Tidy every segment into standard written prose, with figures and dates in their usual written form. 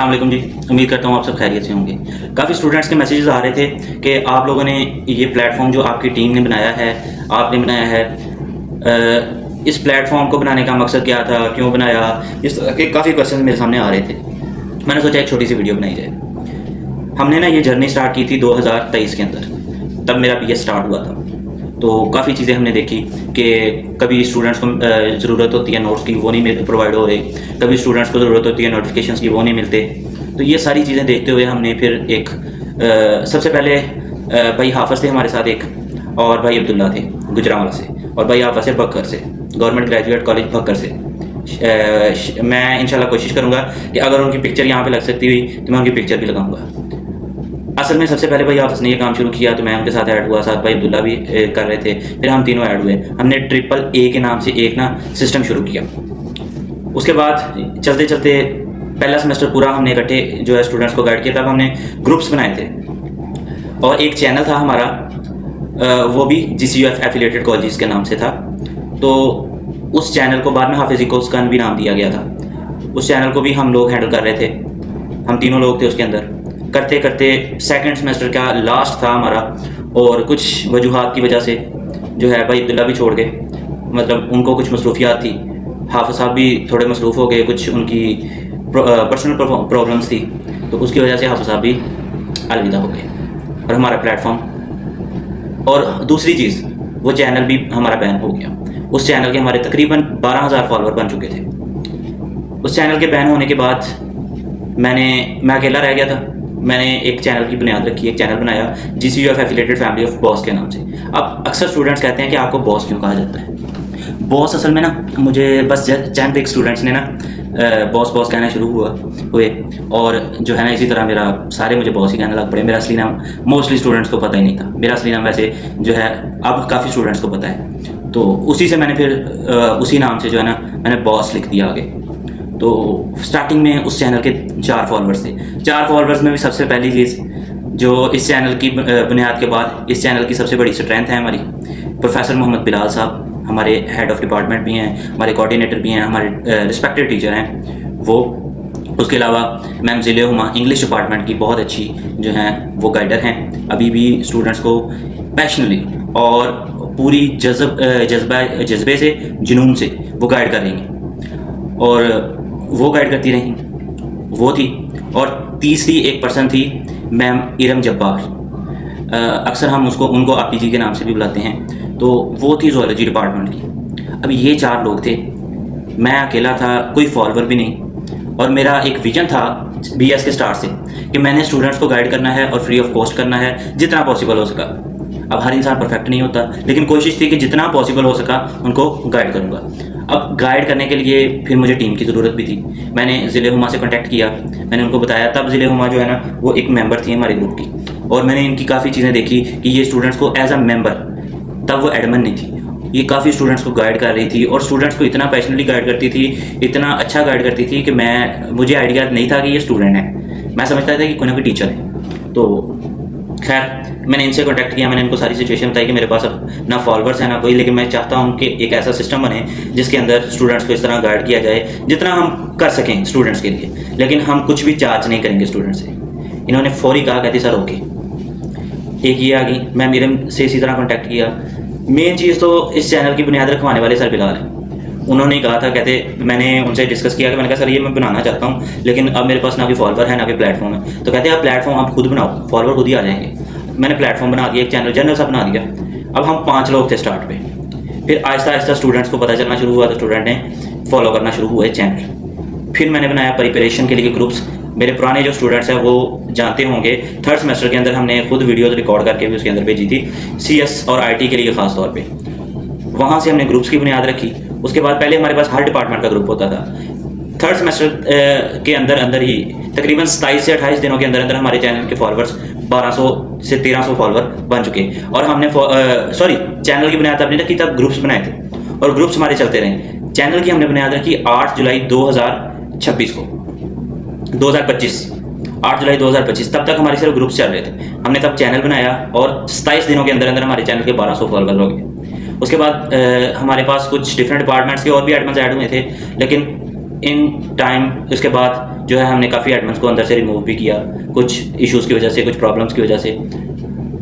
अस्सलाम वालेकुम जी। उम्मीद करता हूँ आप सब खैरियत से होंगे। काफ़ी स्टूडेंट्स के मैसेजेस आ रहे थे कि आप लोगों ने ये प्लेटफॉर्म जो आपकी टीम ने बनाया है, आपने बनाया है, इस प्लेटफॉर्म को बनाने का मकसद क्या था, क्यों बनाया, इस तरह के काफ़ी क्वेश्चन मेरे सामने आ रहे थे। मैंने सोचा एक छोटी सी वीडियो बनाई जाए। हमने ना ये जर्नी स्टार्ट की थी 2023 के अंदर, तब मेरा BS स्टार्ट हुआ था। तो काफ़ी चीज़ें हमने देखी कि कभी स्टूडेंट्स को ज़रूरत होती है नोट्स की, वो नहीं प्रोवाइड हो रहे, कभी स्टूडेंट्स को ज़रूरत होती है नोटिफिकेशंस की, वो नहीं मिलते। तो ये सारी चीज़ें देखते हुए हमने फिर एक सबसे पहले भाई हाफिज़ थे हमारे साथ एक, और भाई अब्दुल्ला थे गुजरावाला से, और भाई हाफिज़ है बकर से, गवर्नमेंट ग्रेजुएट कॉलेज बकर से। मैं इंशाल्लाह कोशिश करूँगा कि अगर उनकी पिक्चर यहाँ पे लग सकती हुई तो मैं उनकी पिक्चर भी लगाऊंगा। असल में सबसे पहले भाई हाफिज़ ने ये काम शुरू किया तो मैं उनके साथ ऐड हुआ, साथ भाई अब्दुल्ला भी कर रहे थे, फिर हम तीनों ऐड हुए। हमने AAA के नाम से एक ना सिस्टम शुरू किया। उसके बाद चलते चलते पहला सेमेस्टर पूरा हमने इकट्ठे जो है स्टूडेंट्स को गाइड किया। तब हमने ग्रुप्स बनाए थे और एक चैनल था हमारा, वो भी GCUF एफिलिएटेड कॉलेजेस के नाम से था। तो उस चैनल को बाद में हाफिज़ इकोस का भी नाम दिया गया था। उस चैनल को भी हम लोग हैंडल कर रहे थे, हम तीनों लोग थे उसके अंदर। करते करते सेकंड सेमेस्टर का लास्ट था हमारा, और कुछ वजूहात की वजह से जो है भाई अब्दुल्ला भी छोड़ गए, मतलब उनको कुछ मसरूफियात थी। हाफिज़ साहब भी थोड़े मसरूफ़ हो गए, कुछ उनकी पर्सनल प्रॉब्लम्स थी, तो उसकी वजह से हाफिज़ साहब भी अलविदा हो गए और हमारा प्लेटफॉर्म। और दूसरी चीज़, वो चैनल भी हमारा बैन हो गया। उस चैनल के हमारे तकरीबन 12,000 फॉलोअर बन चुके थे। उस चैनल के बैन होने के बाद मैं अकेला रह गया था। मैंने एक चैनल की बुनियाद रखी, एक चैनल बनाया GCUF affiliated family of boss के नाम से। अब अक्सर स्टूडेंट्स कहते हैं कि आपको बॉस क्यों कहा जाता है। बॉस असल में ना, मुझे बस चंद एक स्टूडेंट्स ने ना बॉस बॉस कहना शुरू हुए, और जो है ना इसी तरह मेरा सारे मुझे बॉस ही कहने लग पड़े। मेरा असली नाम मोस्टली स्टूडेंट्स को पता ही नहीं था। मेरा असली नाम वैसे जो है अब काफ़ी स्टूडेंट्स को पता है, तो उसी से मैंने फिर उसी नाम से जो है ना मैंने बॉस लिख दिया आगे। तो स्टार्टिंग में उस चैनल के 4 फॉलोअर्स थे। 4 फॉलोअर्स में भी सबसे पहली चीज़ जो इस चैनल की बुनियाद के बाद इस चैनल की सबसे बड़ी स्ट्रेंथ है हमारी, प्रोफेसर मोहम्मद बिलाल साहब हमारे हेड ऑफ़ डिपार्टमेंट भी हैं, हमारे कोऑर्डिनेटर भी हैं, हमारे रिस्पेक्टेड टीचर हैं वो। उसके अलावा मैम ज़िले हुमा इंग्लिश डिपार्टमेंट की बहुत अच्छी जो हैं वो गाइडर हैं, अभी भी स्टूडेंट्स को पैशनली और पूरी जज्बे से, जुनून से वो गाइड कर रही हैं, और वो गाइड करती रही वो थी। और तीसरी एक पर्सन थी मैम इरम जब्बार, अक्सर हम उनको आपी जी के नाम से भी बुलाते हैं, तो वो थी ज़ूलॉजी डिपार्टमेंट की। अब ये 4 लोग थे, मैं अकेला था, कोई फॉलोअर भी नहीं। और मेरा एक विजन था BS के स्टार्ट से कि मैंने स्टूडेंट्स को गाइड करना है और फ्री ऑफ कॉस्ट करना है जितना पॉसिबल हो सका। अब हर इंसान परफेक्ट नहीं होता, लेकिन कोशिश थी कि जितना पॉसिबल हो सका उनको गाइड करूँगा। अब गाइड करने के लिए फिर मुझे टीम की ज़रूरत भी थी। मैंने ज़िले हुमा से कांटेक्ट किया, मैंने उनको बताया। तब ज़िले हुमा जो है ना वो एक मेंबर थी हमारे ग्रुप की, और मैंने इनकी काफ़ी चीज़ें देखी कि ये स्टूडेंट्स को एज अ मेंबर, तब वो एडमिन नहीं थी, ये काफ़ी स्टूडेंट्स को गाइड कर रही थी, और स्टूडेंट्स को इतना पैशनेटली गाइड करती थी, इतना अच्छा गाइड करती थी कि मुझे आइडिया नहीं था कि ये स्टूडेंट है। मैं समझता था कि कोई ना कोई टीचर है। तो खैर मैंने इनसे कांटेक्ट किया, मैंने इनको सारी सिचुएशन बताई कि मेरे पास अब ना फॉलोअर्स है ना कोई, लेकिन मैं चाहता हूँ कि एक ऐसा सिस्टम बने जिसके अंदर स्टूडेंट्स को इस तरह गाइड किया जाए जितना हम कर सकें स्टूडेंट्स के लिए, लेकिन हम कुछ भी चार्ज नहीं करेंगे स्टूडेंट्स से। इन्होंने फौरी कहा, कहती सर ओके। एक ये आ गई, मैं मेरम से इसी तरह कॉन्टैक्ट किया। मेन चीज़ तो इस चैनल की बुनियाद रखवाने वाले सर बिलाल हैं। उन्होंने कहा था, कहते मैंने उनसे डिस्कस किया कि मैंने कहा सर ये मैं बनाना चाहता हूँ, लेकिन अब मेरे पास ना कोई फॉलोअर है ना कोई प्लेटफॉर्म है। तो कहते आप प्लेटफॉर्म आप खुद बनाओ, फॉलोअर खुद ही आ जाएंगे। मैंने प्लेटफॉर्म बना दिया, एक चैनल जनरल सा बना दिया। अब हम 5 लोग थे स्टार्ट पे, फिर आहिस्ता आहिस्ता स्टूडेंट्स को पता चलना शुरू हुआ, तो स्टूडेंट ने फॉलो करना शुरू हुए चैनल। फिर मैंने बनाया प्रिपरेशन के लिए ग्रुप्स। मेरे पुराने जो स्टूडेंट्स हैं वो जानते होंगे, 3rd सेमेस्टर के अंदर हमने खुद वीडियोज़ रिकॉर्ड करके भी उसके अंदर भेजी थी, CS और IT के लिए ख़ास तौर पे। वहाँ से हमने ग्रुप्स की बुनियाद रखी। उसके बाद पहले हमारे पास हर डिपार्टमेंट का ग्रुप होता था। 3rd सेमेस्टर के अंदर ही तकरीबन 27 से 28 दिनों के अंदर हमारे चैनल के फॉलोअर्स 1200 से 1300 फॉलोअर बन चुके। और हमने चैनल की बुनियाद अपनी रखी, तब ग्रुप्स बनाए थे और ग्रुप्स हमारे चलते रहे। चैनल की हमने बुनियाद रखी 8 जुलाई 2026 को, 8 जुलाई 2025। तब तक हमारे सिर्फ ग्रुप्स चल रहे थे। हमने तब चैनल बनाया और 27 दिनों के अंदर हमारे चैनल के 1200 फॉलोअर हो गए। उसके बाद हमारे पास कुछ डिफरेंट डिपार्टमेंट्स के और भी एडमिन्स ऐड हुए थे, लेकिन इन टाइम इसके बाद जो है हमने काफ़ी एडमन्स को अंदर से रिमूव भी किया, कुछ इश्यूज़ की वजह से, कुछ प्रॉब्लम्स की वजह से।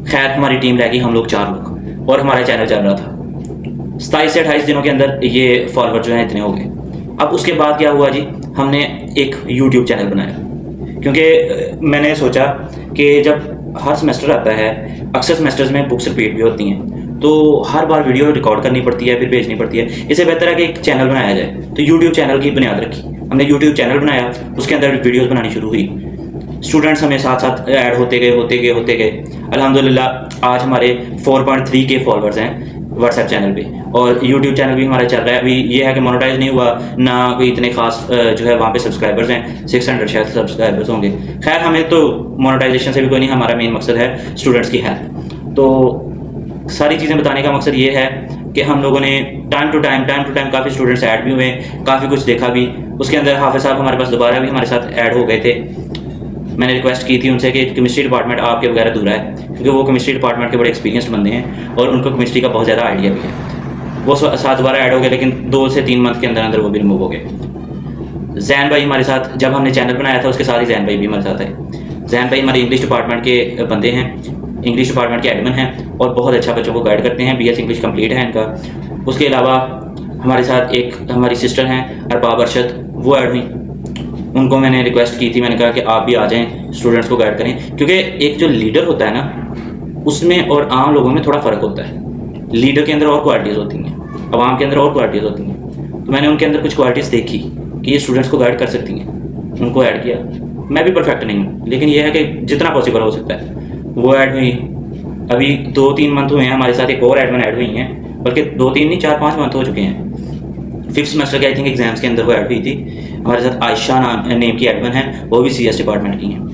खैर हमारी टीम रह गई हम लोग 4 लोग और हमारा चैनल चल रहा था। 27 से 28 दिनों के अंदर ये फॉलोवर जो हैं इतने हो गए। अब उसके बाद क्या हुआ जी, हमने एक यूट्यूब चैनल बनाया, क्योंकि मैंने सोचा कि जब हर सेमेस्टर आता है, अक्सर सेमेस्टर्स में बुक्स रिपीट भी होती हैं, तो हर बार वीडियो रिकॉर्ड करनी पड़ती है, फिर भेजनी पड़ती है। इससे बेहतर है कि एक चैनल बनाया जाए। तो यूट्यूब चैनल की बुनियाद रखी, हमने यूट्यूब चैनल बनाया, उसके अंदर वीडियोज़ बनानी शुरू हुई। स्टूडेंट्स हमें साथ साथ ऐड होते गए। अल्हम्दुलिल्लाह आज हमारे 4.3 के फॉलोअर्स हैं व्हाट्सएप चैनल पे, और यूट्यूब चैनल भी हमारा चल रहा है। अभी ये है कि मोनेटाइज नहीं हुआ ना, कोई इतने खास जो है वहाँ पे सब्सक्राइबर्स हैं, 600 शायद सब्सक्राइबर्स होंगे। खैर हमें तो मोनेटाइजेशन से भी कोई नहीं, हमारा मेन मकसद है स्टूडेंट्स की हेल्प। तो सारी चीज़ें बताने का मकसद ये है कि हम लोगों ने टाइम टू टाइम काफ़ी स्टूडेंट्स ऐड भी हुए, काफ़ी कुछ देखा भी। उसके अंदर हाफिज़ साहब हमारे पास दोबारा भी हमारे साथ ऐड हो गए थे। मैंने रिक्वेस्ट की थी उनसे कि केमिस्ट्री डिपार्टमेंट आपके बगैर अधूरा है, क्योंकि वो केमिस्ट्री डिपार्टमेंट के बड़े एक्सपीरियंस्ड बंदे हैं और उनको केमिस्ट्री का बहुत ज़्यादा आइडिया भी है। वो साथ दोबारा ऐड हो गए, लेकिन 2 से 3 मंथ के अंदर अंदर वो भी रिमूव हो गए। जैन भाई हमारे साथ, जब हमने चैनल बनाया था उसके साथ ही जैन भाई भी हमारे साथ आए। जैन भाई हमारे इंग्लिश डिपार्टमेंट के बंदे हैं, इंग्लिश डिपार्टमेंट के एडमिन हैं और बहुत अच्छा बच्चों को गाइड करते हैं। BS इंग्लिश कंप्लीट है इनका। उसके अलावा हमारे साथ एक हमारी सिस्टर हैं अरबाब अरशद, वो ऐड हुई। उनको मैंने रिक्वेस्ट की थी, मैंने कहा कि आप भी आ जाएं, स्टूडेंट्स को गाइड करें, क्योंकि एक जो लीडर होता है ना, उसमें और आम लोगों में थोड़ा फ़र्क होता है। लीडर के अंदर और क्वालिटीज़ होती हैं, अवाम के अंदर और क्वालिटीज़ होती हैं। तो मैंने उनके अंदर कुछ क्वालिटीज़ देखी कि ये स्टूडेंट्स को गाइड कर सकती हैं, उनको ऐड किया। मैं भी परफेक्ट नहीं हूँ, लेकिन यह है कि जितना पॉसिबल हो सकता है वो ऐड हुई। अभी 2-3 मंथ हुए हैं हमारे साथ, एक और एडमिन ऐड हुई हैं, बल्कि 2-3 नहीं 4-5 मंथ हो चुके हैं। 5th सेमेस्टर के आई थिंक एग्जाम्स के अंदर वो ऐड हुई थी। हमारे साथ आयशा नेम की एडमिन है, वो भी CS डिपार्टमेंट की हैं।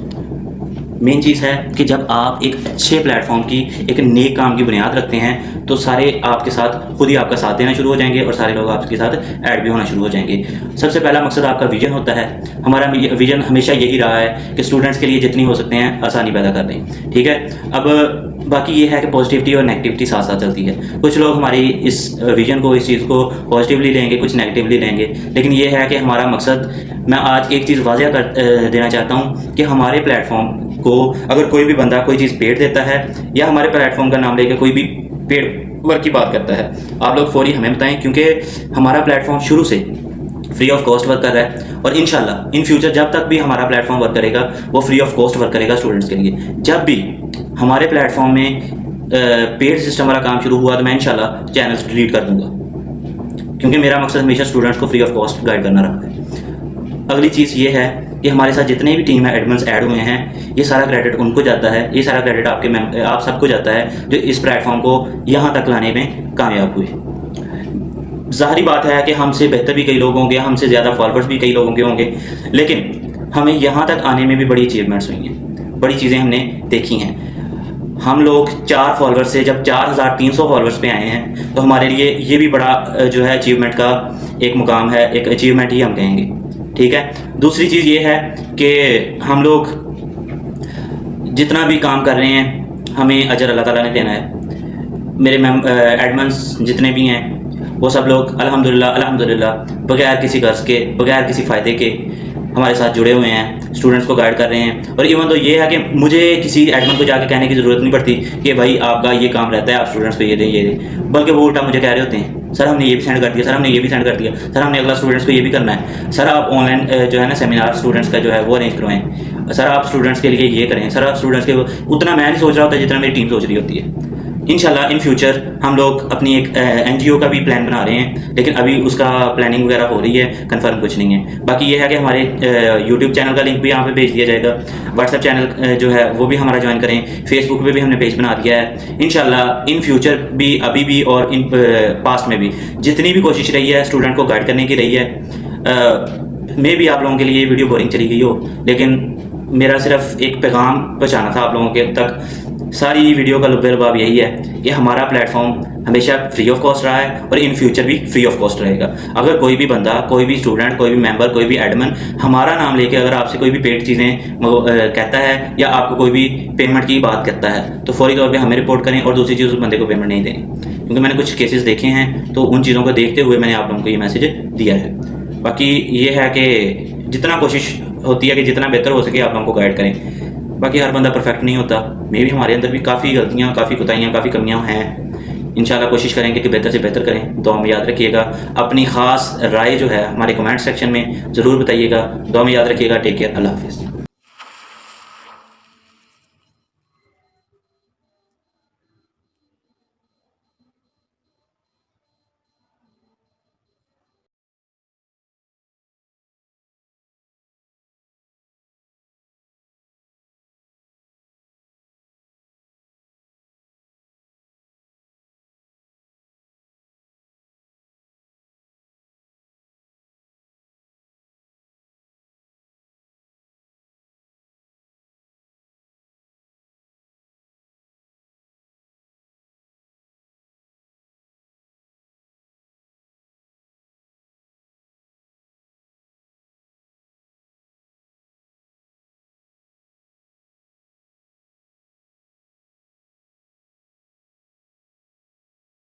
मेन चीज़ है कि जब आप एक अच्छे प्लेटफॉर्म की, एक नेक काम की बुनियाद रखते हैं, तो सारे आपके साथ खुद ही आपका साथ देना शुरू हो जाएंगे और सारे लोग आपके साथ ऐड भी होना शुरू हो जाएंगे। सबसे पहला मकसद आपका विजन होता है। हमारा विजन हमेशा यही रहा है कि स्टूडेंट्स के लिए जितनी हो सकते हैं आसानी पैदा कर दें, ठीक है। अब बाकी ये है कि पॉजिटिविटी और नेगेटिविटी साथ साथ चलती है। कुछ लोग हमारी इस विजन को, इस चीज़ को पॉजिटिवली लेंगे, कुछ नेगेटिवली लेंगे, लेकिन ये है कि हमारा मकसद, मैं आज एक चीज़ वाज़ह कर देना चाहता हूँ कि हमारे प्लेटफॉर्म को अगर कोई भी बंदा कोई चीज़ पेड देता है या हमारे प्लेटफॉर्म का नाम लेकर कोई भी पेड वर्क की बात करता है, आप लोग फौरी हमें बताएं, क्योंकि हमारा प्लेटफॉर्म शुरू से फ्री ऑफ कॉस्ट वर्क कर रहा है और इंशाल्लाह इन फ्यूचर जब तक भी हमारा प्लेटफॉर्म वर्क करेगा वो फ्री ऑफ कॉस्ट वर्क करेगा स्टूडेंट्स के लिए। जब भी हमारे प्लेटफॉर्म में पेड सिस्टम वाला काम शुरू हुआ तो मैं इंशाल्लाह चैनल्स डिलीट कर दूंगा, क्योंकि मेरा मकसद हमेशा स्टूडेंट्स को फ्री ऑफ कॉस्ट गाइड करना रहा है। अगली चीज़ ये है कि हमारे साथ जितने भी टीम है एडमिन्स ऐड हुए हैं, ये सारा क्रेडिट उनको जाता है, ये सारा क्रेडिट आप सबको जाता है जो इस प्लेटफॉर्म को यहाँ तक लाने में कामयाब हुए। ज़ाहिरी बात है कि हमसे बेहतर भी कई लोग होंगे, हमसे ज़्यादा फॉलोअर्स भी कई लोगों के होंगे, लेकिन हमें यहाँ तक आने में भी बड़ी अचीवमेंट्स हुई हैं, बड़ी चीज़ें हमने देखी हैं। हम लोग 4 फॉलोअर्स से जब 4300 फॉलोअर्स पे आए हैं, तो हमारे लिए ये भी बड़ा जो है अचीवमेंट का एक मुकाम है, एक अचीवमेंट ही हम कहेंगे, ठीक है। दूसरी चीज़ ये है कि हम लोग जितना भी काम कर रहे हैं हमें अजर अल्लाह ताला ने देना है। मेरे एडमिन्स जितने भी हैं वो सब लोग अल्हम्दुलिल्लाह बगैर किसी गर्ज के, बगैर किसी फ़ायदे के हमारे साथ जुड़े हुए हैं, स्टूडेंट्स को गाइड कर रहे हैं। और इवन तो ये है कि मुझे किसी एडमिन को जाके कहने की ज़रूरत नहीं पड़ती कि भाई आपका ये काम रहता है, आप स्टूडेंट्स को ये दें, बल्कि वो उल्टा मुझे कह रहे होते हैं, सर हमने ये भी सेंड कर दिया, सर हमने ये भी सेंड कर दिया, सर हमने अगला स्टूडेंट्स को ये भी करना है, सर आप ऑनलाइन जो है ना सेमिनार स्टूडेंट्स का जो है वो अरेंज करवाएं, सर आप स्टूडेंट्स के लिए ये करें, सर आप स्टूडेंट्स के, उतना मैं नहीं सोच रहा होता जितना मेरी टीम सोच रही होती है। इंशाल्लाह इन फ्यूचर हम लोग अपनी एक NGO का भी प्लान बना रहे हैं, लेकिन अभी उसका प्लानिंग वगैरह हो रही है, कंफर्म कुछ नहीं है। बाकी ये है कि हमारे YouTube चैनल का लिंक भी यहाँ पे भेज दिया जाएगा, व्हाट्सएप चैनल जो है वो भी हमारा ज्वाइन करें, फेसबुक पे भी हमने पेज बना दिया है। इंशाल्लाह इन फ्यूचर भी, अभी भी और इन पास्ट में भी जितनी भी कोशिश रही है स्टूडेंट को गाइड करने की रही है, मे भी आप लोगों के लिए ये वीडियो बोरिंग चली गई हो, लेकिन मेरा सिर्फ एक पैगाम पहुँचाना था आप लोगों के तक। सारी वीडियो का लुब्बे लुबाब यही है कि हमारा प्लेटफॉर्म हमेशा फ्री ऑफ कॉस्ट रहा है और इन फ्यूचर भी फ्री ऑफ कॉस्ट रहेगा। अगर कोई भी बंदा, कोई भी स्टूडेंट, कोई भी मेंबर, कोई भी एडमिन हमारा नाम लेके अगर आपसे कोई भी पेड चीज़ें कहता है या आपको कोई भी पेमेंट की बात करता है, तो फौरी तौर पे हमें रिपोर्ट करें और दूसरी चीज़ उस बंदे को पेमेंट नहीं देनी, क्योंकि मैंने कुछ केसेस देखे हैं, तो उन चीज़ों को देखते हुए मैंने आप लोगों को ये मैसेज दिया है। बाकी ये है कि जितना कोशिश होती है कि जितना बेहतर हो सके आप लोगों को गाइड करें। बाकी हर बंदा परफेक्ट नहीं होता, मे भी हमारे अंदर भी काफ़ी गलतियाँ, काफ़ी कोताहियाँ, काफ़ी कमियाँ हैं। इंशाल्लाह कोशिश करेंगे कि बेहतर से बेहतर करें। दुआ में याद रखिएगा। अपनी ख़ास राय जो है हमारे कमेंट सेक्शन में ज़रूर बताइएगा। दुआ में याद रखिएगा। Take care. अल्लाह हाफ़िज़।